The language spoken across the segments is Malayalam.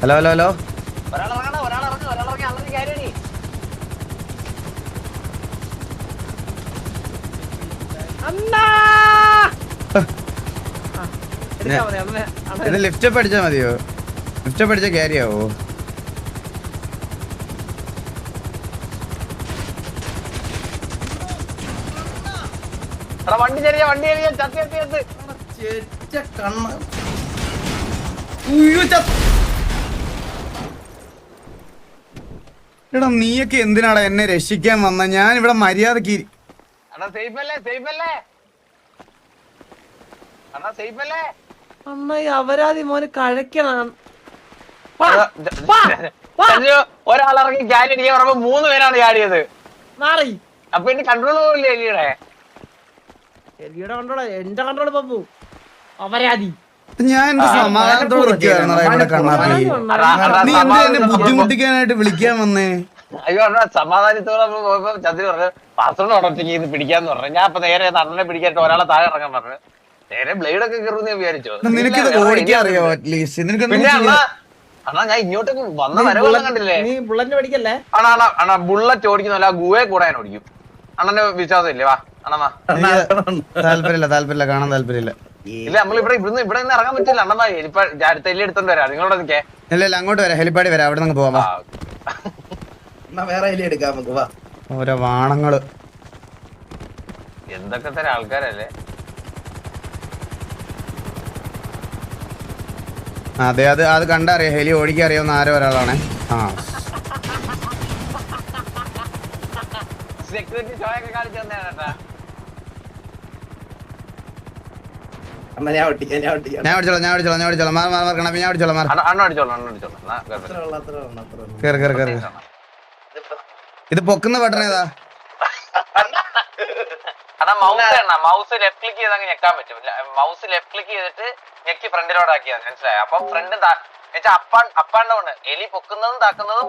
ഹലോ ഹലോ ഹലോ ഇത് ലിഫ്റ്റ് അടിച്ചാ മതിയോ? ലിഫ്റ്റ് അടിച്ചാ ക്യാരിയാവോ? വണ്ടി ചെറിയ വണ്ടി എടാ നീയൊക്കെ എന്തിനാടാ എന്നെ രക്ഷിക്കാൻ വന്ന? ഞാൻ ഇവിടെ മര്യാദക്ക് അമ്മായി അവരാതി മോന് കഴിക്കണം. ഒരാളിറങ്ങി ക്യാരി അടിക്കാൻ പറയുമ്പോ 3 പേരാണ് ചാടിയത്. മാറി അപ്പൊ എന്റെ കൺട്രോൾ പോകില്ലേ എലിയുടെ? എലിയുടെ കൺട്രോൾ എന്റെ കൺട്രോൾ പപ്പു. അവരാതി ഞാൻ എന്റെ സമാധാനത്തോടെ നിൽക്കുവായിരുന്നടാ ഇവിടെ കണ്ണാപ്പി. നീ എന്താ എന്നെ ബുദ്ധിമുട്ടിക്കാനായിട്ട് വിളിക്കാൻ വന്നേ? അയ്യോ അണ്ണാ സമാധാനത്തോടെ പോയപ്പോ ചന്ദ്രൻ പറഞ്ഞു പാസ്വേഡ് ഒറ്റയ്ക്ക് ഇത് പിടിക്കാന്ന് പറഞ്ഞു. ഞാൻ ഇപ്പൊ നേരെ അണ്ണനെ പിടിക്കാനായിട്ട് ഒരാളെ താഴെ ഇറങ്ങാൻ പറഞ്ഞു. നേരെ ബ്ലേഡ് ഒക്കെ കയറുന്ന ഞാൻ വിചാരിച്ചു. നിനക്കിത് ഓടിക്കാൻ അറിയോ? അറ്റ്ലീസ്റ്റ് നിനക്ക് പിന്നെ അണ്ണാ ഞാൻ ഇങ്ങോട്ടേക്ക് വന്ന വരവെല്ലാം കണ്ടില്ലേ? നീ ബുള്ളറ്റ് പഠിക്കല്ലേ? അണ്ണാ ബുള്ളറ്റ് ഓടിക്കുന്നില്ല, ഗുവെ കൂടെ ഞാൻ ഓടിക്കും. അണ്ണന്റെ വിശ്വാസം ഇല്ലേ? വാ അണ്ണാ. താല്പര്യമില്ല കാണാൻ താല്പര്യമില്ല. ഇല്ല നമ്മൾ ഇവിടെ നിന്ന് ഇറങ്ങാൻ പറ്റില്ല. അണ്ണാ ഇപ്പൊ അടുത്ത എല്ലി എടുത്തോണ്ട് വരാം. നിങ്ങളോട് നിൽക്കേ. ഇല്ല അങ്ങോട്ട് വരാം, ഹെലിപ്പാടി വരാം, അവിടെ നിന്ന് പോവാ. വേറെ എലി എടുക്കാം നമുക്ക്. വാ. ഓരോ വാണങ്ങള് എന്തൊക്കെ തരം ആൾക്കാരല്ലേ? അതെ അത് കണ്ടറിയാം. ഹെലി ഓടിക്കാൻ അറിയാവുന്ന ആരോ ഒരാളാണ്. സെക്യൂരിറ്റി ഷോ ഒക്കെ കാണിച്ചു തന്നേട്ടാ. ഞാൻ ഓടിച്ചോളാം. ഇത് പൊക്കുന്ന ബട്ടൺ ഏതാ? മൗസ് ലെഫ്റ്റ് ക്ലിക്ക് ചെയ്ത് അങ്ങ് ഞെക്കാൻ പറ്റും. മൗസ് ലെഫ്റ്റ് ക്ലിക്ക് ചെയ്തിട്ട് ഞെക്കി ഫ്രണ്ടിലോട്ട് ആക്കിയാൽ മനസ്സിലായി. അപ്പൊ ഫ്രണ്ട് അപ്പ് ആൻഡ് ഡൗൺ. എലി പൊക്കുന്നതും താക്കുന്നതും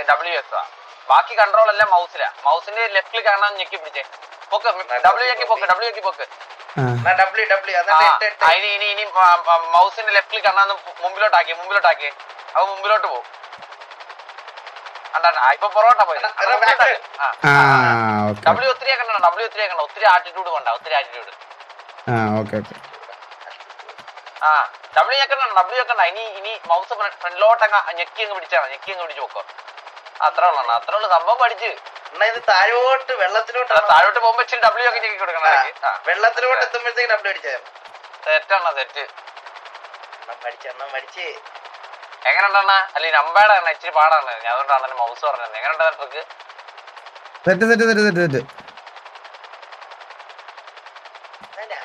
WS ആ. ബാക്കി കൺട്രോൾ എല്ലാം മൗസിലാ. മൗസിന്റെ ലെഫ്റ്റ് ക്ലിക്ക് ആണ് ഞെക്കി പിടിച്ചേ. പൊക്ക് W ഞെക്കി പൊക്ക്. ഇനി മൗസിന്റെ ലെഫ്റ്റ് ക്ലിക്ക് ആണ് മുമ്പിലോട്ടാക്കി. അപ്പൊ മുമ്പിലോട്ട് പോകും. ഇപ്പൊ പൊറോട്ട പോയി. W ഒത്തിരി ആക്കണ്ട. ഒത്തിരി ആറ്റിറ്റ്യൂഡ് കൊണ്ടാ. W ഞെക്കണ്ട. ഇനി മൗസ് ഫ്രണ്ടിലോട്ട് ഞെക്കി അങ്ങ് പിടിച്ചു പോക്കോ. അത്രേ ഉള്ളൂ സംഭവം പഠിച്ച്. ഇത് താഴോട്ട് താഴോട്ട് പോകുമ്പോ ഇച്ചിരി W ഒക്കെ ഞെക്കി കൊടുക്കണം. വെള്ളത്തിലോട്ട് എത്തുമ്പോഴത്തേക്ക് ഡബ്ല്യൂ അടിച്ചാ തെറ്റ്. പഠിച്ചേ എങ്ങനെയുണ്ടെണ്ണ? അല്ലെങ്കിൽ നമ്പേടെ എണ്ണ ഇച്ചിരി പാടാണ്. ഞാൻ അതുകൊണ്ടാണ് മൗസ് പറഞ്ഞത്. എങ്ങനെയുണ്ട് ട്രിക്ക്? തെറ്റ്.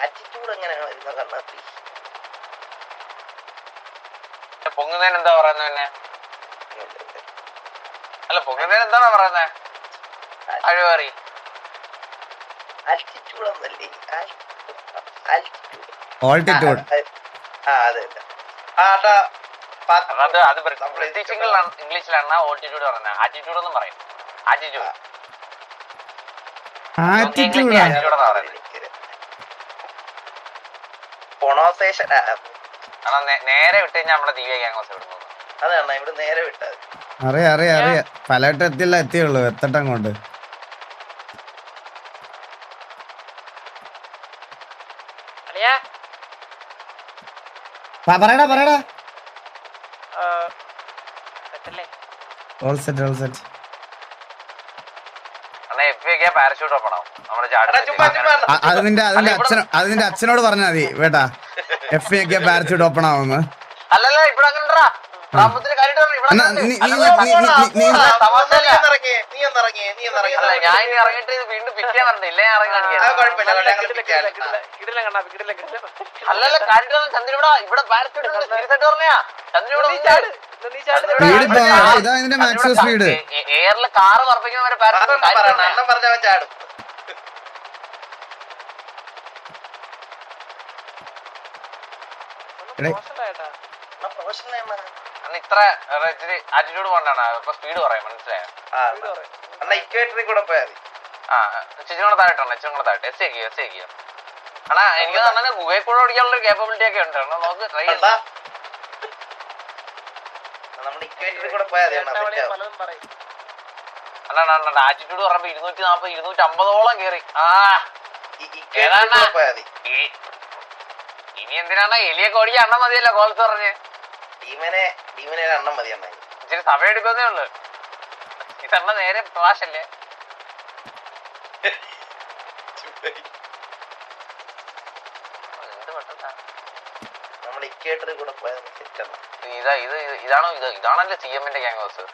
ആറ്റിറ്റ്യൂഡ് എങ്ങനെയാണ് വരുന്നത് കണ്ണാപ്പി? പൊങ്ങുന്നതിന് എന്താ പറയുന്നത്? പിന്നെ അല്ല പൊങ്ങുന്നതിന് എന്താണോ പറയുന്നത്? അഴിവേറി ആറ്റിറ്റ്യൂഡ് ഒന്നല്ലേ? ഓൾട്ടിറ്റ്യൂഡ്. അത് ബ്രിട്ടീഷ് ഇംഗ്ലീഷിലാണ് ഓൾട്ടിറ്റ്യൂഡ് പറയുന്നത്. ആറ്റിറ്റ്യൂഡ് ഒന്നും പറയും. ആറ്റിറ്റ്യൂഡ് നേരെ വിട്ട് കഴിഞ്ഞാൽ നമ്മുടെ ദിവ്യ ഗ്യാങ്സ് ഇവിടുന്ന്. അതാണ് ഇവിടെ നേരെ വിട്ടത്. അറിയാം. പലവട്ടം എത്തിയുള്ളൂ. എത്തട്ടെ അങ്ങോട്ട്. പറയടാ. All set. പാരഷൂട്ട് ഓപ്പണോ? അതിന്റെ അച്ഛനോട് പറഞ്ഞാ മതി വേട്ടാ. FA പാരച്യൂട്ട് ഓപ്പൺ ആവുന്നു. അല്ലല്ല ഇവിടെ അങ്ങനെ ഞാൻ ഇറങ്ങിട്ട് വീണ്ടും പിക്കാൻ പറഞ്ഞില്ല. അല്ലല്ല ചന്ദ്രൻ ഇവിടെ പാരച്യൂട്ട് പറഞ്ഞാ എയറിൽ കാറ് പറപ്പിക്കുന്നവരെ പറഞ്ഞവൻ ചാടും. ഇത്ര ഇച്ചിരി ആറ്റിറ്റ്യൂഡ് കൊണ്ടാണ് ഇപ്പൊ സ്പീഡ് പറയാം. മനസ്സിലായോ? ഇച്ചിരി താഴെ എസ് ചെയ്യോ. അണ്ണാ എനിക്ക് തന്നെ ഗുഹയിൽ കൂടെ ഓടിക്കാനുള്ള കേപ്പബിലിറ്റി ഒക്കെ ഉണ്ട്. നോക്ക് ട്രൈ നമ്മുടെ ഇക്വേറ്ററിൽ കൂടെ പോയാൽ മതി അണ്ണാ, set ആവും. അണ്ണാ ആറ്റിറ്റ്യൂഡ് പറയുമ്പോ 240 250ഓളം കേറി. ആ ഇക്വേറ്ററിൽ കൂടെ പോയാൽ മതി. ഇനി എന്തിനാണ് എലിയൊക്കെ ഓടിക്കാൻ അണ്ണൻ മതിയല്ലോ ഗോൾസ് പറഞ്ഞ്. ടീമിനെ എണ്ണം മതി അണ്ണാ. ഇച്ചിരി സമയം എടുക്കുന്നേ ഉള്ളു. ഇതണ്ണ നേരെ ക്ലാഷല്ലേ. നമ്മുടെ ഇക്വേറ്ററിൽ കൂടെ പോയാൽ സെറ്റ് ആണ്. ഇതാണല്ലേ CM-ന്റെ ഗ്യാങ് ഹൗസ്.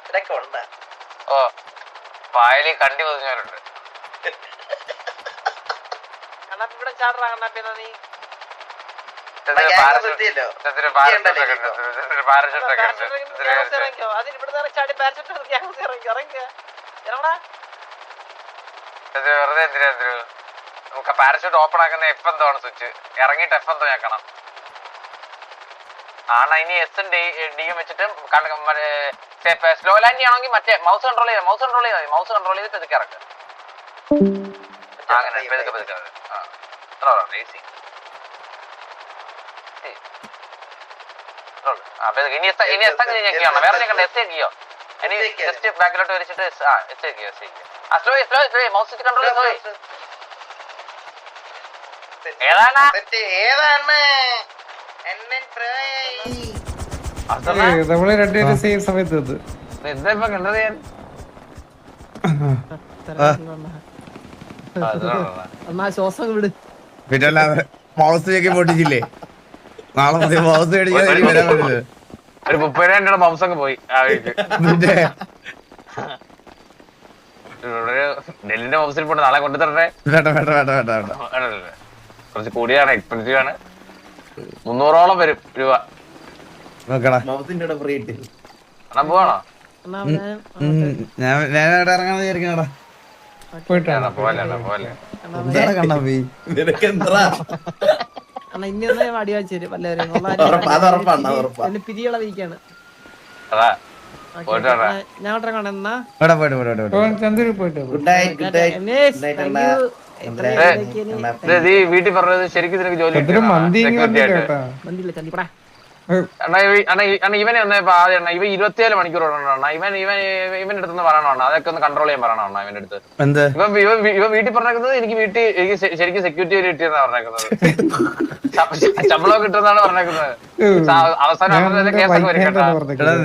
ഇതൊക്കെ ഉണ്ടാ. ഓ പായലി കണ്ടി പതിഞ്ഞവരുണ്ട്. ഇവിടെ ചാടാ കണ്ണാപ്പിന്നാ നീ വെറുതെ എന്തിനാ നമുക്ക് പാരഷൂട്ട് ഓപ്പൺ ആക്കുന്ന F എന്തോണ് സ്വിച്ച് ഇറങ്ങിയിട്ട് F എന്തോ ഞെക്കണം. ആണ് ഇനി എസും ഡിയും വെച്ചിട്ട് സ്ലോ ലാൻഡ് ചെയ്യണമെങ്കിൽ മറ്റേ മൗസ് കൺട്രോൾ ചെയ്താൽ മതി. മൗസ് കൺട്രോൾ ചെയ്തിട്ട് ഇതൊക്കെ ഇറക്കുക. അങ്ങനെ ഇനി എസ് അങ്ങ് ഞെക്കിയാണ്. വേറെ ഞങ്ങളുടെ എസ് ഞെക്കിയോ? ഇനി ജസ്റ്റ് ബാക്കിലോട്ട് വലിച്ചിട്ട് എസ് ഞെക്കിയോ? സ്ലോ മൗസ് കൺട്രോൾ ചെയ്ത് ഏതാണ് നമ്മള് രണ്ടുപേരും സെയിം സമയത്ത് എന്താ ഇപ്പൊ കണ്ടത് ഞാൻ? എന്നാ ശ്വാസം വിട്. പിന്നെ മൗസിലേക്ക് പൊട്ടിച്ചില്ലേ? നാളെ മുതൽ മൗസ് മേടിക്കാൻ വരാൻ പറ്റില്ല. ഒരു 30,000 രൂപയുടെ മൗസ് അങ്ങ് പോയി. പിന്നെ ഡെല്ലിന്റെ മൗസിൽ പോയിട്ട് നാളെ കൊണ്ടുതരട്ടെ. കുറച്ച് കൂടിയാണ്, എക്സ്പെൻസീവ് ആണ്. 300ഓളം വരും രൂപ. നോക്കടാ അണ്ണാ പോവാണോ? ഞാൻ ഇറങ്ങാന്ന് വിചാരിക്കണടാ. പോലെ കണ്ണാപ്പി അണ്ണാ ഇനി ഒന്ന് വടി വെച്ചേര് വല്ലവരും പിരികളവിരിക്കാണ്. അതാ ഞാൻ കാണാം എന്നാ ചന്ദ്രൻ പോയിട്ട് വീട്ടിൽ പറഞ്ഞത് ശരിക്കും നിനക്ക് ജോലി മന്തി മന്തില്ല ചന്തിപ്പടാ. ഇവനെ ഒന്ന് ആദ്യം ഇവ 27 മണിക്കൂറോടാണ് ഇവന്റെ അടുത്ത് പറയണോ? അതൊക്കെ ഒന്ന് കൺട്രോൾ ചെയ്യാൻ പറയണോ ഇവന്റെ അടുത്ത്? ഇവ വീട്ടിൽ പറഞ്ഞേക്കുന്നത് എനിക്ക് ശരിക്കും സെക്യൂരിറ്റി കിട്ടിയെന്നാ പറഞ്ഞേക്കുന്നത്. ശമ്പളം കിട്ടുന്നതാണ് പറഞ്ഞേക്കുന്നത്. അവസാനം കേസൊക്കെ വരും കേട്ടോ.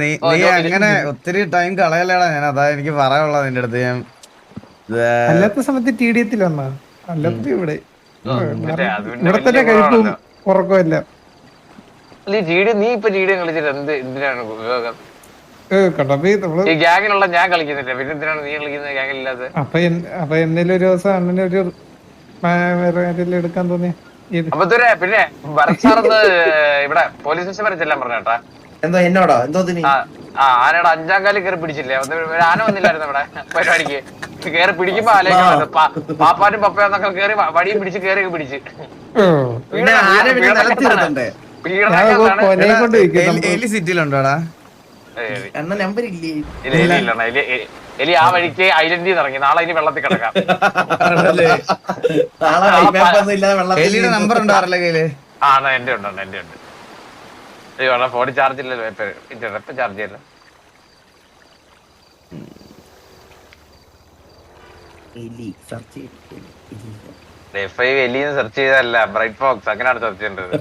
നീ അങ്ങനെ ഒത്തിരി ടൈം കളയല്ലേടാ. ഞാൻ അതാ എനിക്ക് പറയാനുള്ളത് നിന്റെ അടുത്ത്. ഞാൻ അല്ലാത്ത സമയത്ത് TDS വന്നാ അല്ലാത്ത ഇവിടെ തന്നെ കഴിപ്പും ഉറക്കമില്ല. നീ ഇപ്പൊ GD കളിച്ചിട്ട് എന്തിനാണ് ഉപയോഗം? ഈ ഗ്യാങ്ങിലുള്ള ഞാൻ കളിക്കുന്നില്ല, പിന്നെ എന്തിനാണ് നീ കളിക്കുന്നത് ഗ്യാങ്ങിലില്ലാതെ? അപ്പൊ എന്തെങ്കിലും ഒരു ദിവസം അണ്ണന് ഒരു വേറെ എടുക്കാൻ തോന്നിയ അപ്പൊ പിന്നെ ഭരത് സാറൊന്ന് ഇവിടെ പോലീസ് സ്റ്റേഷൻ വരെ ചെല്ലാൻ പറഞ്ഞേട്ടാ. എന്തോ എന്നോടോ എന്തോ ആനയുടെ 5ാം കാലിൽ കയറി പിടിച്ചില്ലേ? ആന വന്നില്ലായിരുന്നു ഇവിടെ പരിപാടിക്ക്. കേറി പിടിക്കുമ്പോ ആലോചിക്കണം, പാപ്പാനും പപ്പയെന്നൊക്കെ കേറി വടിയും പിടിച്ച് കേറി പിടിച്ച് സിറ്റിയിലുണ്ടോടാ? നമ്പർ ഇല്ലേ? എലി ആ വഴിക്ക് ഐലൻഡിൽ ഇറങ്ങി. നാളെ ഇനി വെള്ളത്തിൽ കിടക്കാം. എലിയുടെ നമ്പർ ഉണ്ടോ ആരുടെ കയ്യില്? എന്റെ ഉണ്ട്. ഫോൺ ചാർജ് ഇല്ലല്ലോ. എപ്പം ചാർജ് ചെയ്യല്ലോ? F5 എലിന്ന് സെർച്ച് ചെയ്തല്ല, ബ്രൈറ്റ് ഫോക്സ് അങ്ങനെയാണ് സെർച്ച് ചെയ്യേണ്ടത്.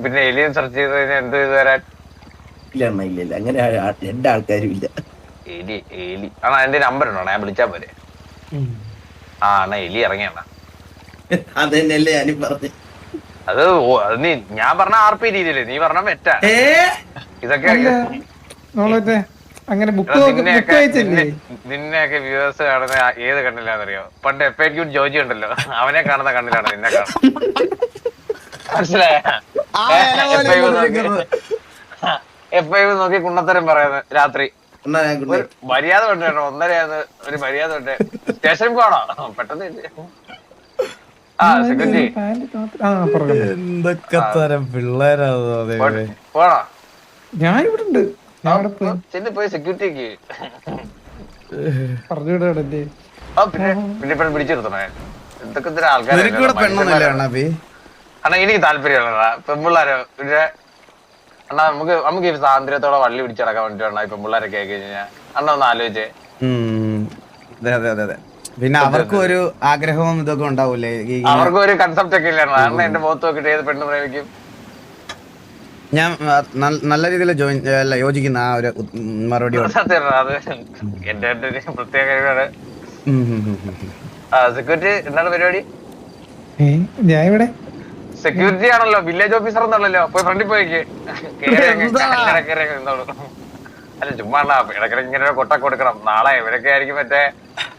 പിന്നെ എലിയും സെർച്ച് ചെയ്ത് കഴിഞ്ഞാൽ എന്ത് ചെയ്ത് വരാൻ? ഇല്ല അങ്ങനെ രണ്ട് ആൾക്കാരും ഇല്ല. എലി ആണോ? എന്റെ നമ്പർ ഉണ്ടോ? ഞാൻ വിളിച്ചാ പോരെ? അണ്ണാ എലി ഇറങ്ങിയണ്ണ. അതന്നെയല്ലേ ഞാനും പറഞ്ഞു. അത് നീ ഞാൻ പറഞ്ഞ RP രീതിയില്ലേ, നീ പറഞ്ഞ മെറ്റാ. ഇതൊക്കെ അങ്ങനെ നിന്നെയൊക്കെ വ്യൂവേഴ്സ് കാണുന്ന ഏത് കണ്ണിലാണെന്നറിയോ? പണ്ട് FAQ ജോജി ഉണ്ടല്ലോ, അവനെ കാണുന്ന കണ്ണിലാണ് നിന്നെ കാണുന്നത്. മനസ്സിലായ? F5 നോക്കി കുണ്ണത്തരം പറയുന്നത് രാത്രി. മര്യാദ കൊണ്ട് കേട്ടോ, 1:30 ഒരു മര്യാദ കൊണ്ട്. സ്റ്റേഷനിൽ പോകണോ? പെട്ടെന്ന് എന്തൊക്കെ തരം പിള്ളേരാ പോണോ? ഞാൻ ഇവിടെ ഉണ്ട്. ചെന്ന് പോയി സെക്യൂരിറ്റിക്ക് പറഞ്ഞുവിടല്ലേ. പിന്നെ പിടിച്ചു നിർത്തണേ. എന്തൊക്കെ ആൾക്കാർ പെണ്ണൊന്നുമില്ല. അണ്ണാ എനിക്ക് താല്പര്യമുള്ളതാ പെമ്പിള്ളാരോ. പിന്നെ അണ്ണാ നമുക്ക് ഈ സ്വാതന്ത്ര്യത്തോടെ വള്ളി പിടിച്ചിടക്കാൻ വേണ്ടി വേണ്ട ഇപ്പൊ പിള്ളേരൊക്കെ ആയി കഴിഞ്ഞാൽ അണ്ണ ഒന്ന് ആലോചിച്ചേ. അതെ പിന്നെ അവർക്കും ഒരു ആഗ്രഹവും ഇതൊക്കെ ഉണ്ടാവൂലേ, അവർക്കും ഒരു കൺസെപ്റ്റ് ഒക്കെ ഇല്ല അണ്ണ. എന്റെ മുഖത്ത് നോക്കിട്ട് ഏത് പെണ്ണ് പ്രേമിക്കും? ഞാൻ നല്ല രീതിയിൽ യോജിക്കുന്ന ആ ഒരു മറുപടി. അത് എന്റെ ഒരു പ്രത്യേക കഴിവാണ്. സെക്യൂരിറ്റി എന്താണ് പരിപാടി? ഞാൻ ഇവിടെ സെക്യൂരിറ്റി ആണല്ലോ, വില്ലേജ് ഓഫീസർ എന്നല്ലോ. പോയി ഫ്രണ്ടിൽ പോയിക്ക്. അല്ല ചുമ്മാ ഇടയ്ക്കിടെ ഇങ്ങനെ കൊട്ടൊക്കെ കൊടുക്കണം. നാളെ ഇവരൊക്കെ ആയിരിക്കും മറ്റേ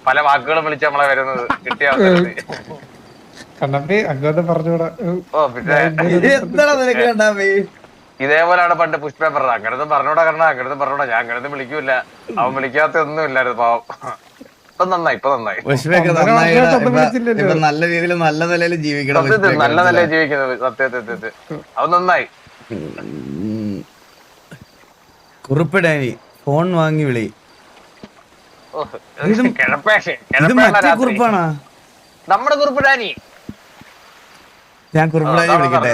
പല വാക്കുകളും വിളിച്ച് നമ്മളെ വരുന്നത് കിട്ടിയ കണ്ണപ്പി അങ്ങോട്ട് പറഞ്ഞൂടാ. ഓ പിന്നെ ഇതേപോലെയാണ് പണ്ട് പുഷ് പേപ്പർ. അങ്ങനത്തെ പറഞ്ഞൂടാ കാരണം അങ്ങനത്തെ പറഞ്ഞൂടാ. ഞാൻ അങ്ങനത്തെ വിളിക്കൂല. അവൻ വിളിക്കാത്ത ഒന്നും ഇല്ലായിരുന്നു പാവം. ഇപ്പൊ നന്നായി നല്ല രീതിയിൽ നല്ല നിലയിൽ ജീവിക്കണം. നല്ല നിലയിൽ ജീവിക്കുന്നത് സത്യത്തിൽ അവൻ നന്നായി. കുറിപ്പിടാനി ഫോൺ വാങ്ങി വിളി. കുറിപ്പാണോ? നമ്മുടെ കുറിപ്പിടാനി. ഞാൻ കുറിപ്പിടാനി വിളിക്കട്ടെ.